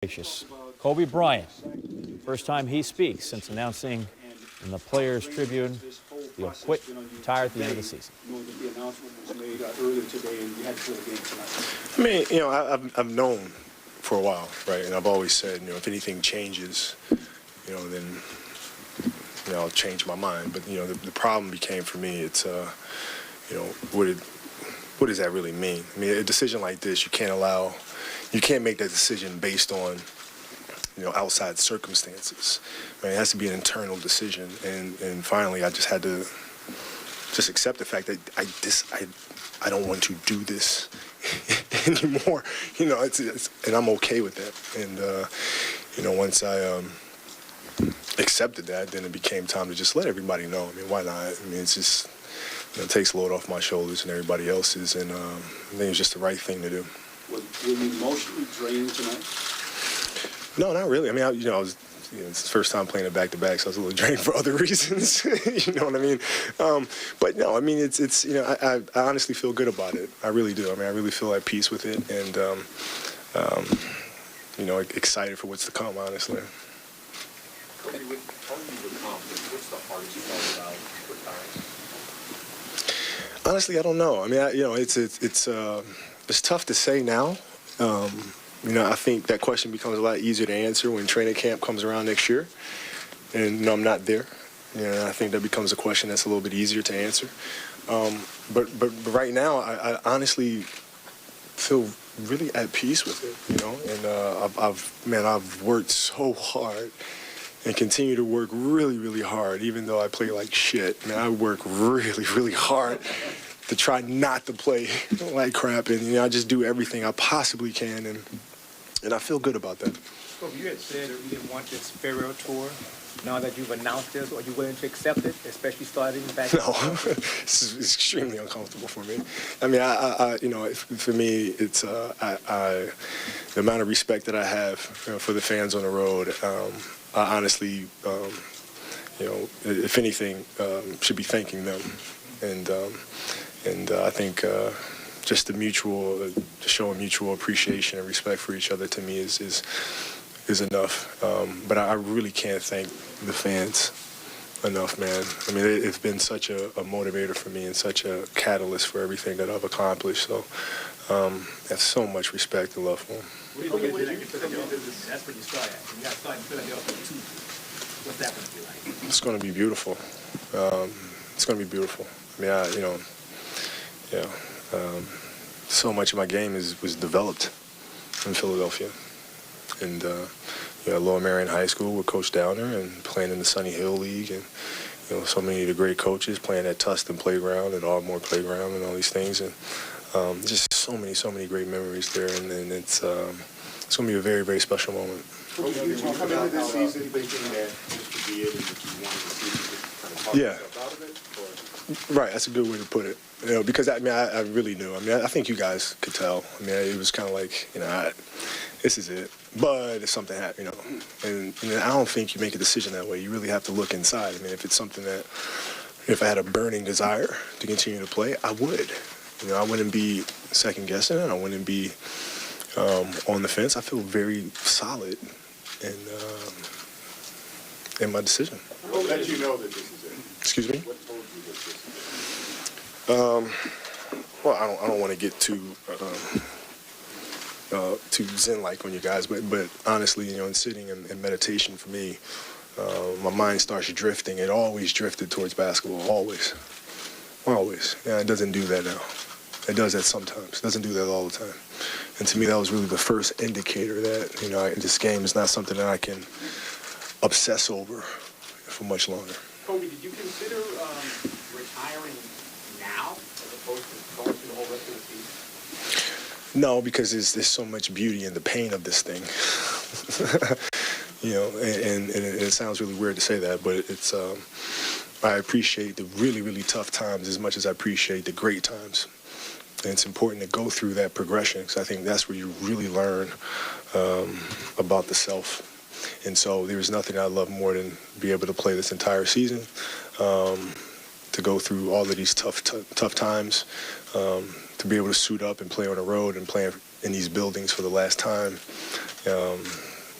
Gracious. Kobe Bryant, first time he speaks since announcing in the Players Tribune he'll quit, retire at the end of the season. I mean, I've known for a while, right? And I've always said, if anything changes, then, I'll change my mind. But, the problem became for me, it's, what does that really mean? I mean, a decision like this, you can't make that decision based on, outside circumstances. I mean, it has to be an internal decision. And finally, I just had to just accept the fact that I don't want to do this anymore. And I'm okay with that. And, once I accepted that, then it became time to just let everybody know. I mean, why not? I mean, it's just, it takes a load off my shoulders and everybody else's. And I think it was just the right thing to do. Were you emotionally drained tonight? No, not really. I mean, I was, it's the first time playing it back-to-back, so I was a little drained for other reasons. You know what I mean? But no, I mean, it's I honestly feel good about it. I really do. I mean, I really feel at peace with it, and excited for what's to come. Honestly. Kobe, with all you've accomplished, what's the hardest part about retiring? Honestly, I don't know. I mean, it's tough to say now. I think that question becomes a lot easier to answer when training camp comes around next year. And, I'm not there. I think that becomes a question that's a little bit easier to answer. But right now, I honestly feel really at peace with it, And I've worked so hard and continue to work really, really hard, even though I play like shit. Man, I work really, really hard to try not to play like crap, and I just do everything I possibly can, and I feel good about that. Well, you had said that you didn't want this farewell tour. Now that you've announced this, are you willing to accept it, especially starting back? No, it's extremely uncomfortable for me. I mean, for me, it's the amount of respect that I have for the fans on the road. I honestly, if anything, should be thanking them, and I think just the showing mutual appreciation and respect for each other to me is enough. But I really can't thank the fans enough, man. I mean, it's been such a motivator for me and such a catalyst for everything that I've accomplished. So I have so much respect and love for them. What do you think of Philadelphia? That's where you start at. You got to start in Philadelphia too. What's that going to be like? It's going to be beautiful. It's going to be beautiful. I mean, so much of my game was developed in Philadelphia. And, Lower Marion High School with Coach Downer and playing in the Sunny Hill League and, so many of the great coaches playing at Tustin Playground and Ardmore Playground and all these things. And just so many great memories there. And it's going to be a very, very special moment. Coming into this season, thinking that this could be it and that you wanted to see Yeah. out of it? Right, that's a good way to put it. Because I really knew. I mean, I think you guys could tell. I mean, it was kind of like, this is it. But if something happened, and I don't think you make a decision that way. You really have to look inside. I mean, if it's something that, if I had a burning desire to continue to play, I would. I wouldn't be second guessing it. I wouldn't be on the fence. I feel very solid in my decision. What let you know that this is it? Excuse me? What told you that this is it? Well, I don't want to get too zen-like on you guys, but honestly, in sitting in meditation for me, my mind starts drifting. It always drifted towards basketball, always. Yeah, it doesn't do that now. It does that sometimes. It doesn't do that all the time. And to me, that was really the first indicator that, this game is not something that I can obsess over for much longer. Kobe, did you consider retiring now as opposed to going through the whole rest of the season? No, because there's so much beauty in the pain of this thing. And it sounds really weird to say that, but it's I appreciate the really, really tough times as much as I appreciate the great times. And it's important to go through that progression because I think that's where you really learn about the self. And so there's nothing I love more than be able to play this entire season, to go through all of these tough times, to be able to suit up and play on the road and play in these buildings for the last time.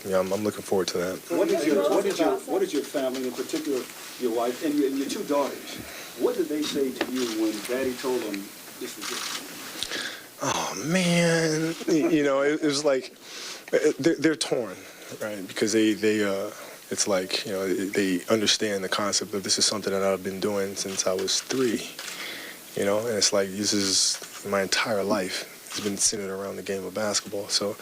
I'm looking forward to that. What did your family, in particular your wife and your two daughters, what did they say to you when Daddy told them this was it? Oh man, it was like they're torn, right? Because they it's like they understand the concept of this is something that I've been doing since I was 3, and it's like this is my entire life has been centered around the game of basketball. So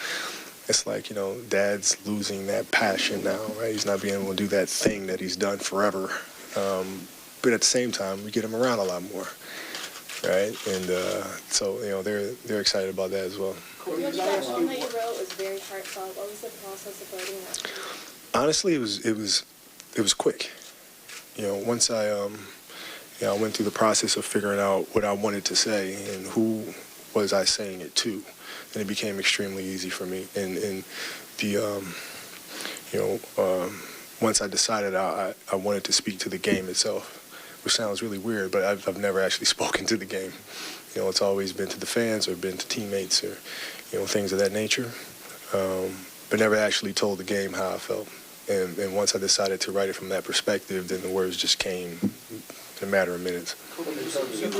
it's like Dad's losing that passion now, right? He's not being able to do that thing that he's done forever. But at the same time, we get him around a lot more. Right, and so they're excited about that as well. The poem that you wrote was very heartfelt. What was the process of writing that? Honestly, it was quick. Once I went through the process of figuring out what I wanted to say and who was I saying it to, and it became extremely easy for me. And once I decided I wanted to speak to the game itself. Which sounds really weird, but I've never actually spoken to the game. It's always been to the fans or been to teammates or, things of that nature, but never actually told the game how I felt. And once I decided to write it from that perspective, then the words just came in a matter of minutes. You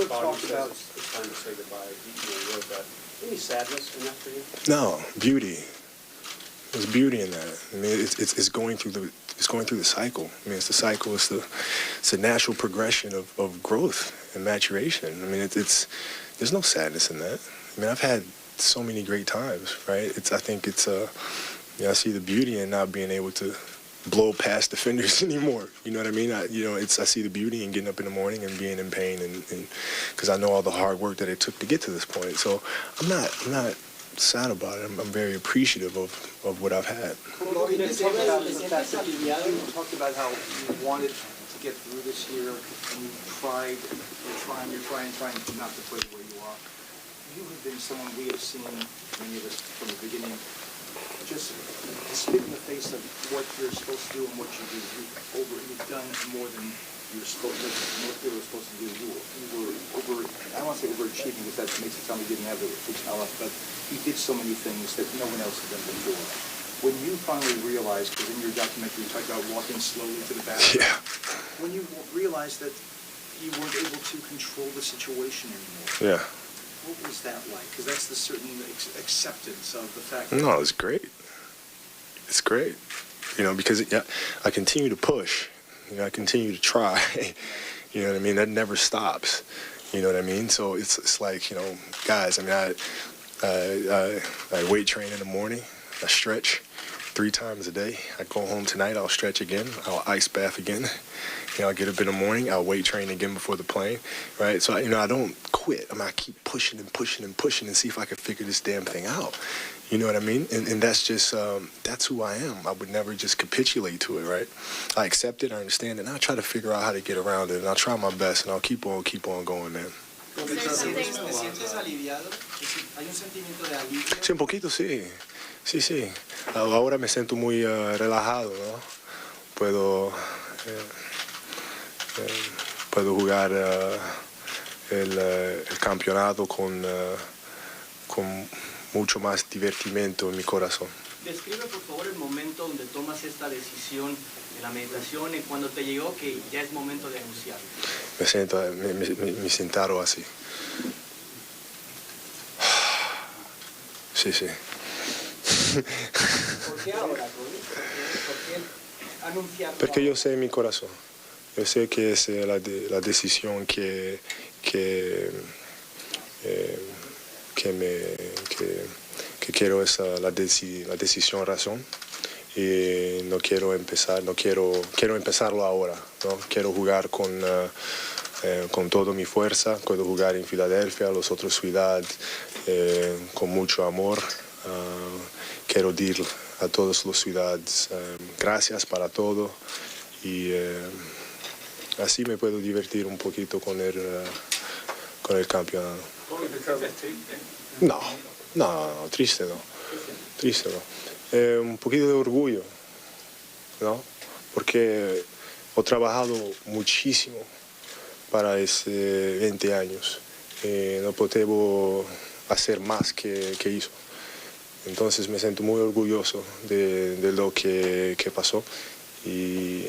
talked about it's time to say goodbye. You wrote that. Any sadness in that for you? No, beauty. There's beauty in that. I mean, it's going through the cycle. I mean, it's the cycle. It's a natural progression of growth and maturation. I mean, there's no sadness in that. I mean, I've had so many great times, right? I think I see the beauty in not being able to blow past defenders anymore. You know what I mean? I see the beauty in getting up in the morning and being in pain, and because I know all the hard work that it took to get to this point. So I'm not sad about it. I'm very appreciative of what I've had. You talked about how you wanted to get through this year, and you're trying not to play the way you are. You have been someone we have seen, many of us from the beginning, just spit in the face of what you're supposed to do and what you do. You've done more than you were supposed to do. You were I don't want to say overachieving because that makes it sound like you didn't have the talent, but you did so many things that no one else had done before. When you finally realized, because in your documentary you talked about walking slowly to the basket, Yeah. when you realized that you weren't able to control the situation anymore, Yeah. what was that like? Because that's the certain acceptance of the fact that... No, it's great. It's great. Because I continue to push. I continue to try. You know what I mean? That never stops. You know what I mean? So it's like, guys, I mean, I weight train in the morning. I stretch 3 times a day. I go home tonight, I'll stretch again. I'll ice bath again. I'll get up in the morning, I'll weight train again before the plane, right? So, I don't quit. I keep pushing and pushing and pushing and see if I can figure this damn thing out. You know what I mean? And that's just, that's who I am. I would never just capitulate to it, right? I accept it, I understand it, and I'll try to figure out how to get around it, and I'll try my best, and I'll keep on going, man. Is there something... ¿Te sientes aliviado? ¿Hay un sentimiento de alivio? Sí, un poquito, sí. Sí. Ahora me siento muy relajado, ¿no? Puedo jugar el campeonato con mucho más divertimento en mi corazón. Describe por favor el momento donde tomas esta decisión en la meditación y cuando te llegó que ya es momento de anunciarlo. Me siento así. Sí. ¿Por qué ahora, Tony? ¿Por qué anunciarlo? Porque yo sé en mi corazón. Yo sé que es la decisión que quiero, es la decisión razón. Y quiero empezarlo ahora, ¿no? Quiero jugar con toda mi fuerza, quiero jugar en Filadelfia, las otras ciudades, con mucho amor. Quiero decir a todas las ciudades gracias para todo y así me puedo divertir un poquito con el campeonato. No, triste no. Un poquito de orgullo, ¿no? Porque he trabajado muchísimo para esos 20 años. No puedo hacer más que hizo. Entonces me siento muy orgulloso de lo que pasó y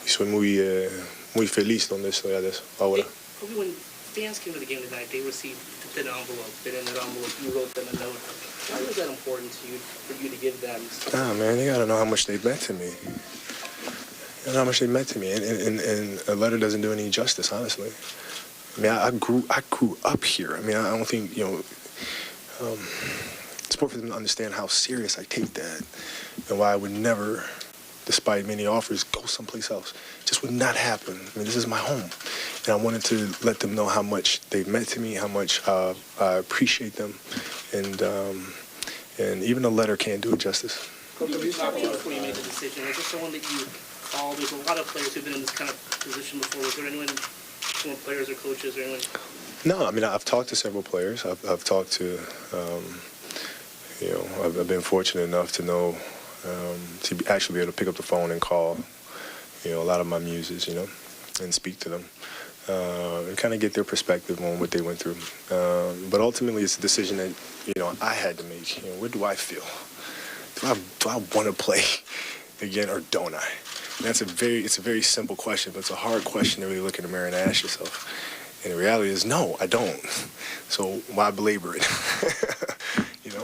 soy muy feliz donde estoy ahora. When fans came to the game tonight, they received an envelope, and in that envelope you wrote them a note. Why was that important to you, for you to give them? Man, they gotta know how much they meant to me. And how much they meant to me, and a letter doesn't do any justice, honestly. I mean, I grew up here. I mean, I don't think, it's important for them to understand how serious I take that and why I would never, despite many offers, go someplace else. It just would not happen. I mean, this is my home. And I wanted to let them know how much they meant to me, how much I appreciate them. And even a letter can't do it justice. Who did you talk to before you made the decision? Was there someone that you called? There's a lot of players who've been in this kind of position before. Was there anyone, former players or coaches or anyone? No, I mean, I've talked to several players. I've talked to, I've been fortunate enough to know, to actually be able to pick up the phone and call, a lot of my muses, and speak to them, and kind of get their perspective on what they went through. But ultimately, it's a decision that, I had to make. Where do I feel? Do I want to play again, or don't I? And it's a very simple question, but it's a hard question to really look in the mirror and ask yourself. And the reality is, no, I don't. So why belabor it? Is it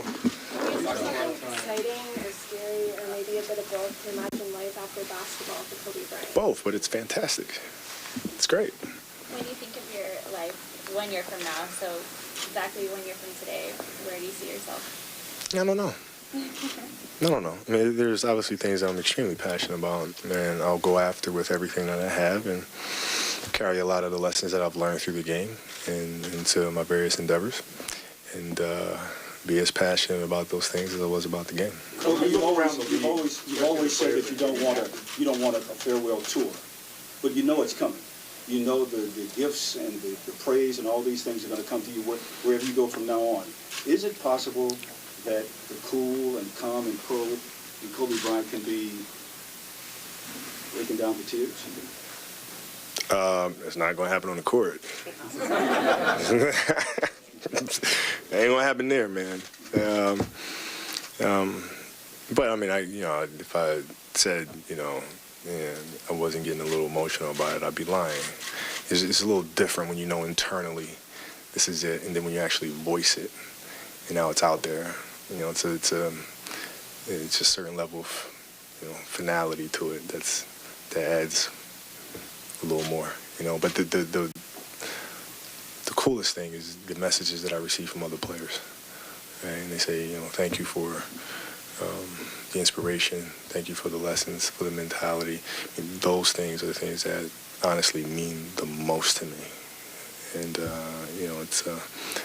exciting or scary or maybe a bit of both to imagine life after basketball for Kobe Bryant? Both, but it's fantastic. It's great. When you think of your life 1 year from now, so exactly 1 year from today, where do you see yourself? I don't know. I mean, there's obviously things that I'm extremely passionate about, and I'll go after with everything that I have and carry a lot of the lessons that I've learned through the game and into my various endeavors, and be as passionate about those things as I was about the game. You've always said that you don't want a farewell tour, but you know it's coming. You know the gifts and the praise and all these things are going to come to you wherever you go from now on. Is it possible that the cool and calm and pro and Kobe Bryant can be breaking down to tears? It's not going to happen on the court. It ain't going to happen there, man. But I mean, if I said, I wasn't getting a little emotional about it, I'd be lying. It's a little different when you know internally this is it, and then when you actually voice it, and now it's out there. It's a certain level of, finality to it that adds a little more, But the coolest thing is the messages that I receive from other players, right? And they say, thank you for the inspiration, thank you for the lessons, for the mentality. I mean, those things are the things that honestly mean the most to me, and it's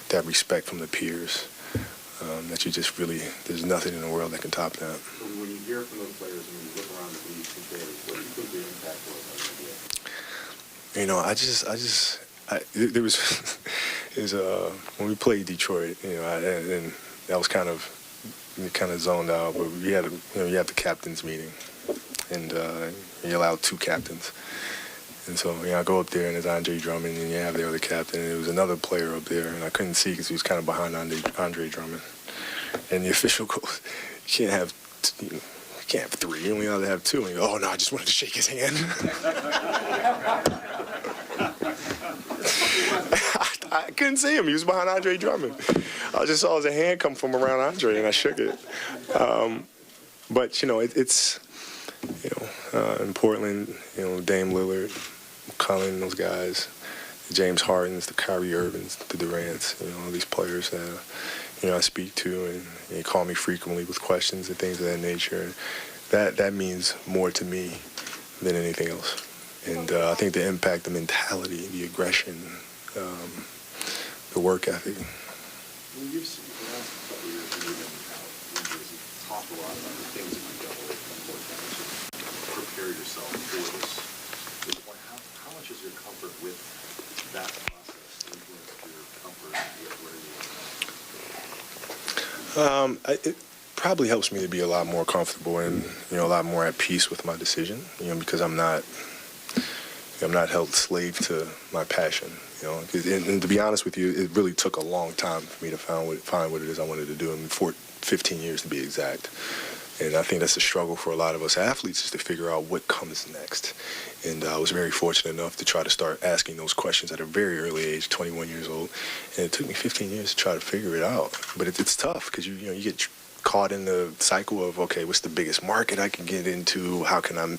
that respect from the peers. That you just really, there's nothing in the world that can top that. When you hear from those players and when you look around the league today, what do you think the impact was on the NBA? There was when we played Detroit, and that was kind of zoned out, but we had you have the captains meeting, and you allowed 2 captains. And so, I go up there, and there's Andre Drummond, and you have the other captain, and there was another player up there, and I couldn't see because he was kind of behind Andre Drummond. And the official goes, you can't have 3, you only allowed to have 2. And he goes, oh, no, I just wanted to shake his hand. I couldn't see him. He was behind Andre Drummond. I just saw his hand come from around Andre, and I shook it. But, it's, in Portland, Dame Lillard, Cullen, those guys, the James Hardens, the Kyrie Irvings, the Durants, all these players that, I speak to, and they call me frequently with questions and things of that nature. And that means more to me than anything else. And I think the impact, the mentality, the aggression, the work ethic. Well, you've seen the last couple of years, you've talked a lot about the things that you've done away from the court to prepare yourself for this point. How much is your comfort with that process influenced your comfort with where you are now? It probably helps me to be a lot more comfortable and a lot more at peace with my decision. Because I'm not held slave to my passion. And to be honest with you, it really took a long time for me to find what it is I wanted to do. And 15 years to be exact. And I think that's a struggle for a lot of us athletes, is to figure out what comes next. And I was very fortunate enough to try to start asking those questions at a very early age, 21 years old. And it took me 15 years to try to figure it out. But it's tough, because you get caught in the cycle of, okay, what's the biggest market I can get into? How can I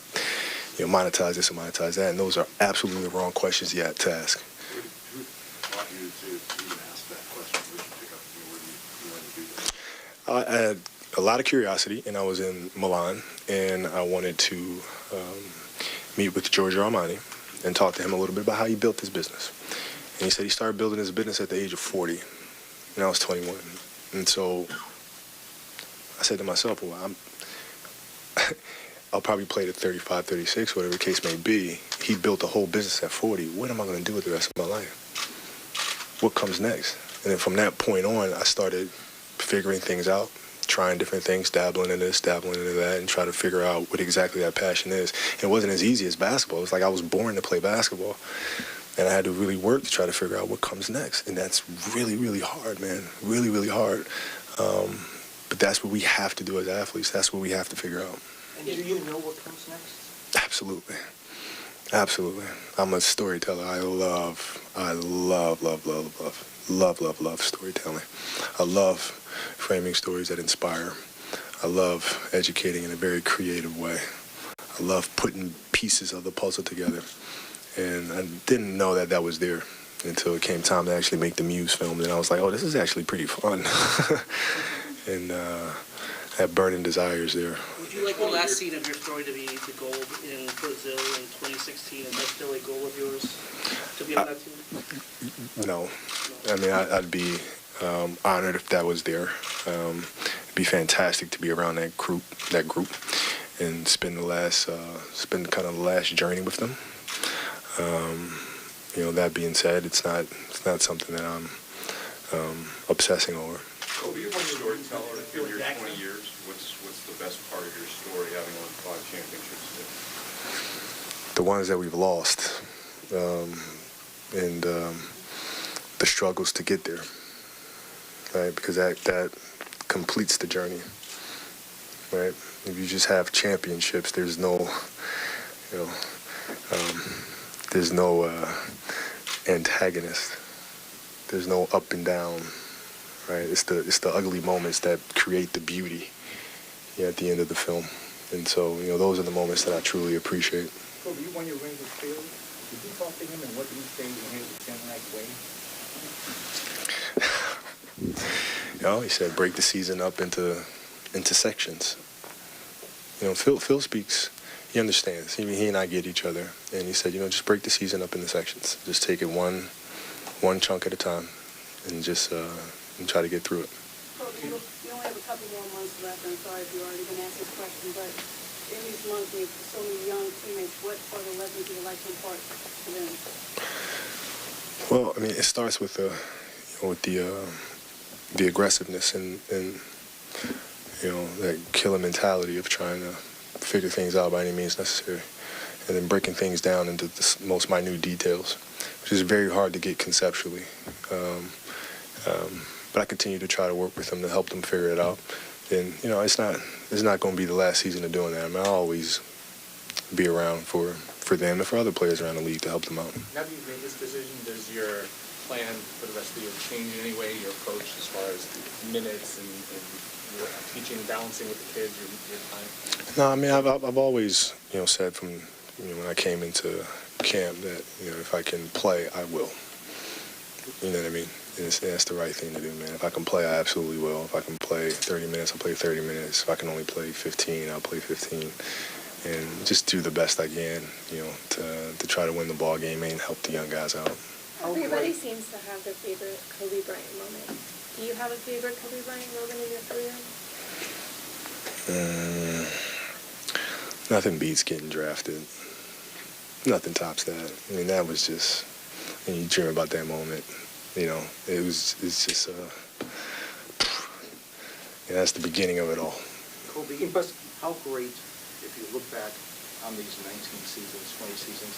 monetize this and monetize that? And those are absolutely the wrong questions yet to ask. Who taught you to even ask that question? Where did you pick up? Where do you learn to do that? I had a lot of curiosity, and I was in Milan, and I wanted to meet with Giorgio Armani and talk to him a little bit about how he built his business. And he said he started building his business at the age of 40, and I was 21. And so I said to myself, well, I'll probably play to 35, 36, whatever the case may be. He built a whole business at 40. What am I going to do with the rest of my life? What comes next? And then from that point on, I started figuring things out, trying different things, dabbling in this, dabbling into that, and try to figure out what exactly that passion is. And it wasn't as easy as basketball. It was like I was born to play basketball, and I had to really work to try to figure out what comes next. And that's really, really hard, man. Really, really hard. But that's what we have to do as athletes. That's what we have to figure out. And do you know what comes next? Absolutely. Absolutely. I'm a storyteller. I love storytelling. I love framing stories that inspire. I love educating in a very creative way. I love putting pieces of the puzzle together. And I didn't know that was there until it came time to actually make the Muse film. And I was like, oh, this is actually pretty fun. And that burning desire is there. Would you like the last scene of your story to be the gold in Brazil in 2016? Is that still a goal of yours, to be on that team? No. I mean, I'd be honored if that was there. It'd be fantastic to be around that group, and spend kind of the last journey with them. That being said, it's not something that I'm obsessing over. Kobe, you're a storyteller. In your 20 years, what's the best part of your story, having won 5 championships? The ones that we've lost, and the struggles to get there, right? Because that completes the journey, right? If you just have championships, there's no antagonist. There's no up and down. Right, it's the ugly moments that create the beauty at the end of the film, and so those are the moments that I truly appreciate. Kobe, you won your ring with Phil. Did you talk to him, and what did he say in his generalized way? He said break the season up into sections. Phil speaks. He understands. He and I get each other, and he said, just break the season up into sections. Just take it one chunk at a time, and just. And try to get through it. You only have a couple more months left. I'm sorry if you've already been asked this question, but in these months with so many young teammates, what sort of lessons do you like to impart to them? Well, I mean, it starts with the aggressiveness and that killer mentality of trying to figure things out by any means necessary, and then breaking things down into the most minute details, which is very hard to get conceptually. But I continue to try to work with them to help them figure it out. And, it's not going to be the last season of doing that. I mean, I'll always be around for them and for other players around the league to help them out. Now that you've made this decision, does your plan for the rest of the year change in any way, your approach as far as minutes and your teaching, balancing with the kids, your time? No, I mean, I've always, said from, when I came into camp that, if I can play, I will. You know what I mean? And that's the right thing to do, man. If I can play, I absolutely will. If I can play 30 minutes, I'll play 30 minutes. If I can only play 15, I'll play 15. And just do the best I can, to try to win the ball game and help the young guys out. Everybody seems to have their favorite Kobe Bryant moment. Do you have a favorite Kobe Bryant moment in your career? Nothing beats getting drafted. Nothing tops that. I mean, that was just, when you dream about that moment. It's just, that's the beginning of it all. Kobe, how great, if you look back on these 19 seasons, 20 seasons,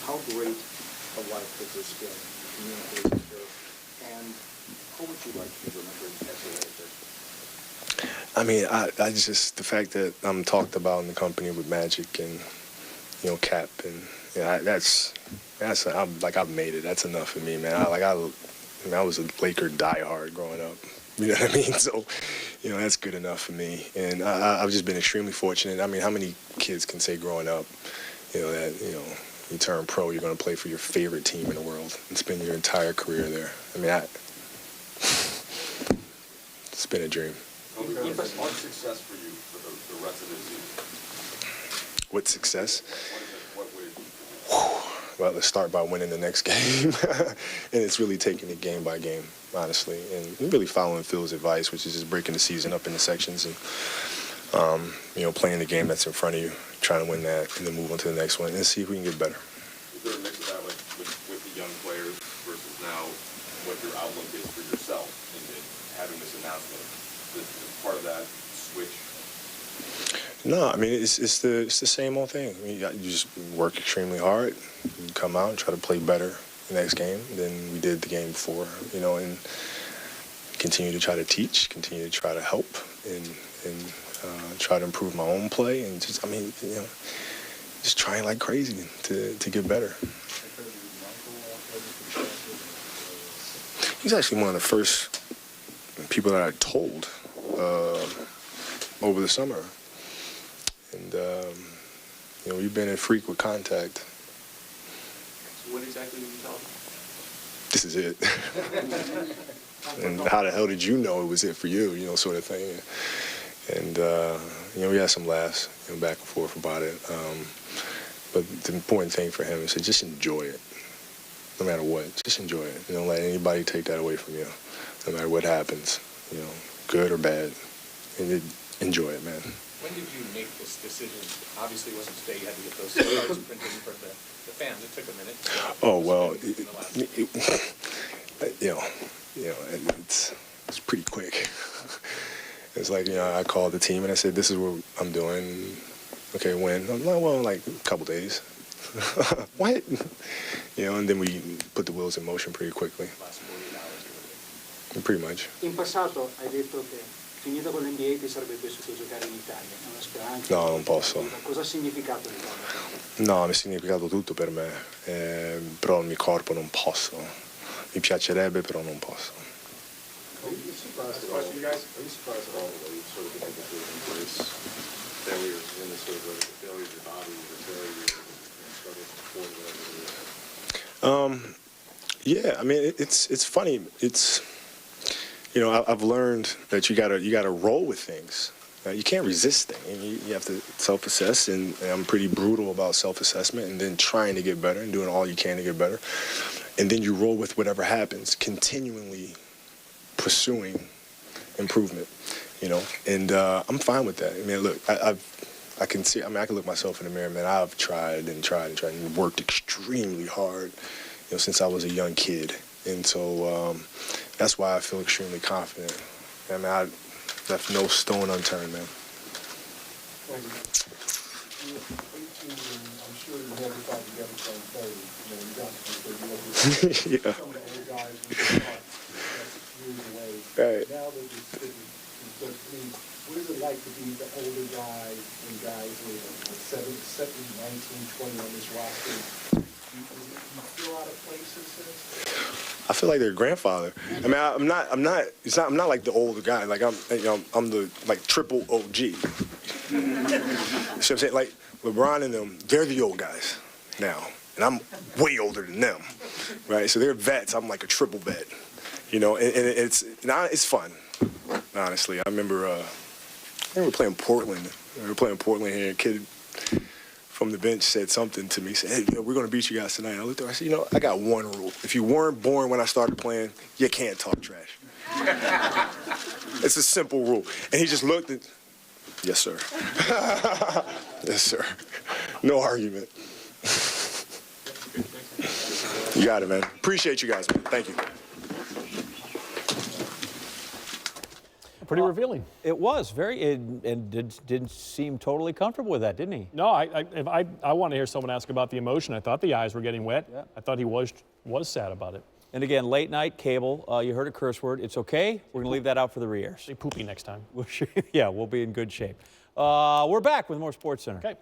how great a life has this been, communicating here, and how would you like to be remembered as a writer? I mean, I just, the fact that I'm talked about in the company with Magic and, you know, Cap, and I've made it. That's enough for me, man. I was a Laker diehard growing up. You know what I mean? So, you know, that's good enough for me. And I've just been extremely fortunate. I mean, how many kids can say growing up, you know, that, you know, you turn pro, you're going to play for your favorite team in the world and spend your entire career there? I mean, it's been a dream. What's success for you for the rest of the season? What success? What would Well, let's start by winning the next game. And it's really taking it game by game, honestly, and really following Phil's advice, which is just breaking the season up into sections and, you know, playing the game that's in front of you, trying to win that, and then move on to the next one and see if we can get better. Is there a mix of that, like with the young players versus now what your outlook is for yourself and having this announcement? Is part of that switch? No, I mean, it's the same old thing. I mean, you just work extremely hard, you come out and try to play better the next game than we did the game before, you know, and continue to try to teach, continue to try to help, and try to improve my own play, and just, I mean, you know, just trying like crazy to get better. He's actually one of the first people that I told over the summer. And, you know, we've been in frequent contact. So what exactly did you tell them? This is it. And how the hell did you know it was it for you, you know, sort of thing. And, you know, we had some laughs, you know, back and forth about it. But the important thing for him is to just enjoy it, no matter what. Just enjoy it. You don't let anybody take that away from you, no matter what happens, you know, good or bad. And enjoy it, man. When did you make this decision? Obviously, it wasn't today. You had to get those cards printed for the fans. It took a minute. Oh, well, it's pretty quick. It's like, you know, I called the team and I said, this is what I'm doing. Okay, when? I'm like, well, like a couple days. What? You know, and then we put the wheels in motion pretty quickly. Last 48 hours. Pretty much. In passato hai detto che finito con l'NBA ti sarebbe piaciuto giocare in Italia, una speranza. No, non posso. Cosa ha significato l'Italia? No, mi ha significato tutto per me, però il mio corpo non posso. Mi piacerebbe, però non posso. Are you surprised at all that you sort of think that you embrace failures in this sort of the failure of your body, the failure of your struggles before the Yeah, I mean, it's funny. It's, you know, I've learned that you gotta roll with things. You can't resist things. You have to self-assess, and I'm pretty brutal about self-assessment, and then trying to get better and doing all you can to get better, and then you roll with whatever happens, continually pursuing improvement, you know, and I'm fine with that. I mean, look, I can see, I mean, I can look myself in the mirror, man. I've tried and worked extremely hard, you know, since I was a young kid, and so that's why I feel extremely confident. I mean, I left no stone unturned, man. I'm sure you never thought you'd ever play 30. You know, you got to play 30. Yeah. Some of the other guys we thought years away. Right. Now they're just sitting. I mean, what is it like to be the older guys and guys who are 17, 19, 20 on this roster? Do you feel out of place in a sense? I feel like their grandfather. I mean, I'm not like the older guy. Like I'm the like triple OG. You know what I'm saying? Like LeBron and them, they're the old guys now, and I'm way older than them, right? So they're vets. I'm like a triple vet, you know. And it's fun, honestly. I remember playing Portland. We were playing Portland here. A kid from the bench said something to me. He said, hey, we're going to beat you guys tonight. I looked at him. I said, you know, I got one rule. If you weren't born when I started playing, you can't talk trash. It's a simple rule. And he just looked at, yes, sir. Yes, sir. No argument. You got it, man. Appreciate you guys, man. Thank you. Pretty revealing. It was and didn't seem totally comfortable with that, didn't he? No, I want to hear someone ask about the emotion. I thought the eyes were getting wet. Yeah. I thought he was sad about it. And again, late night cable, you heard a curse word. It's okay. We're going to leave that out for the re-airs. Say poopy next time. Yeah, we'll be in good shape. We're back with more Sports Center. Okay.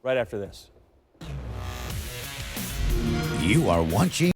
Right after this. You are watching